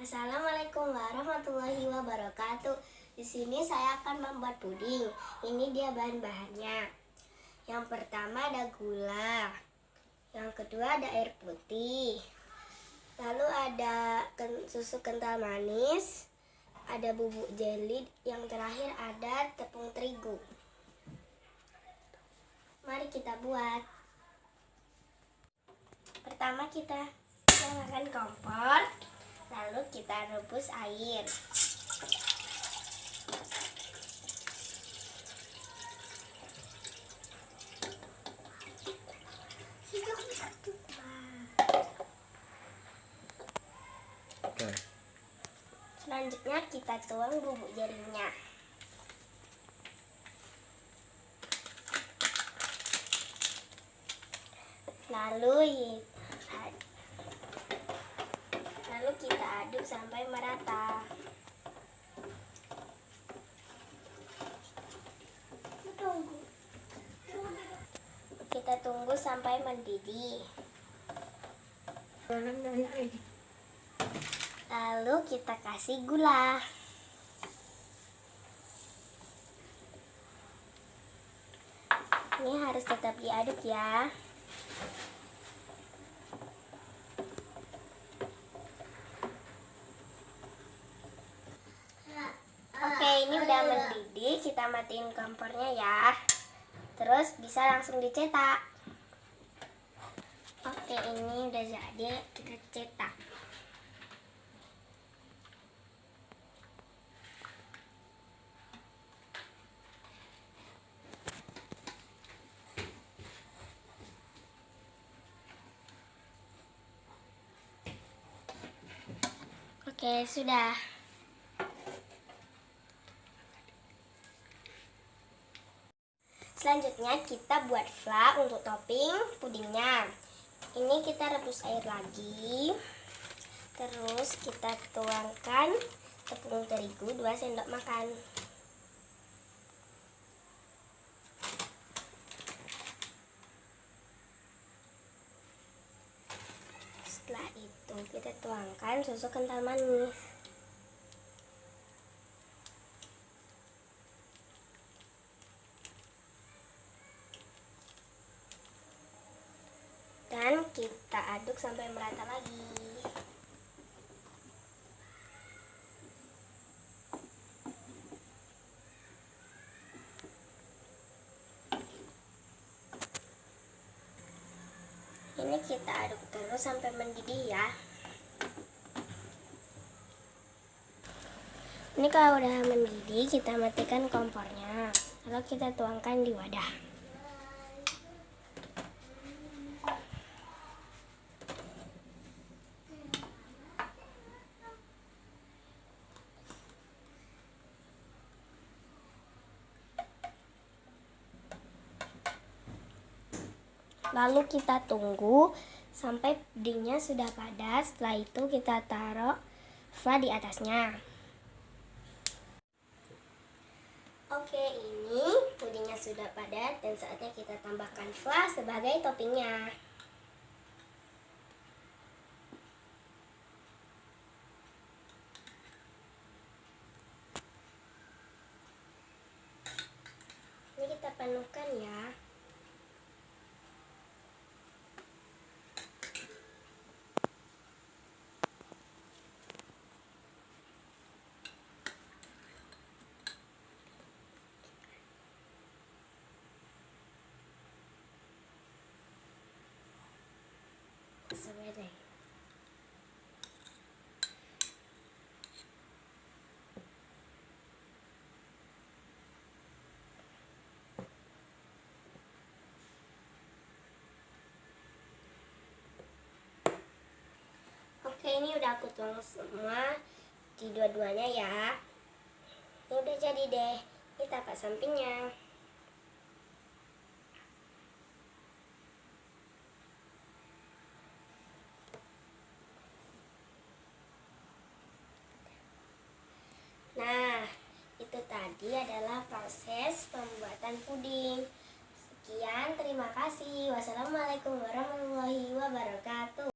Assalamualaikum warahmatullahi wabarakatuh. Di sini saya akan membuat puding. Ini dia bahan-bahannya. Yang pertama ada gula. Yang kedua ada air putih. Lalu ada susu kental manis. Ada bubuk jeli. Yang terakhir ada tepung terigu. Mari kita buat. Pertama kita nyalakan kompor. Lalu kita rebus air. Selanjutnya kita tuang bubuk jelinya. Lalu kita aduk sampai merata. Kita tunggu sampai mendidih. Lalu kita kasih gula. Ini harus tetap diaduk ya. Oke, ini udah mendidih, kita matiin kompornya ya. Terus bisa langsung dicetak. Oke, ini udah jadi, kita cetak. Oke, sudah. Selanjutnya kita buat flan untuk topping pudingnya. Ini kita rebus air lagi. Terus kita tuangkan tepung terigu 2 sendok makan. Setelah itu kita tuangkan susu kental manis. Dan kita aduk sampai merata lagi. Ini kita aduk terus sampai mendidih ya. Ini kalau udah mendidih, kita matikan kompornya. Lalu kita tuangkan di wadah. Lalu kita tunggu sampai pudingnya sudah padat. Setelah itu kita taruh flan di atasnya. Oke, ini pudingnya sudah padat dan saatnya kita tambahkan flan sebagai toppingnya. Ini kita penuhkan ya. Seperti Oke, ini udah aku tuang semua di dua-duanya ya. Ini udah jadi deh. Ini tapak sampingnya. Nah, itu tadi adalah proses pembuatan puding. Sekian, terima kasih. Wassalamualaikum warahmatullahi wabarakatuh.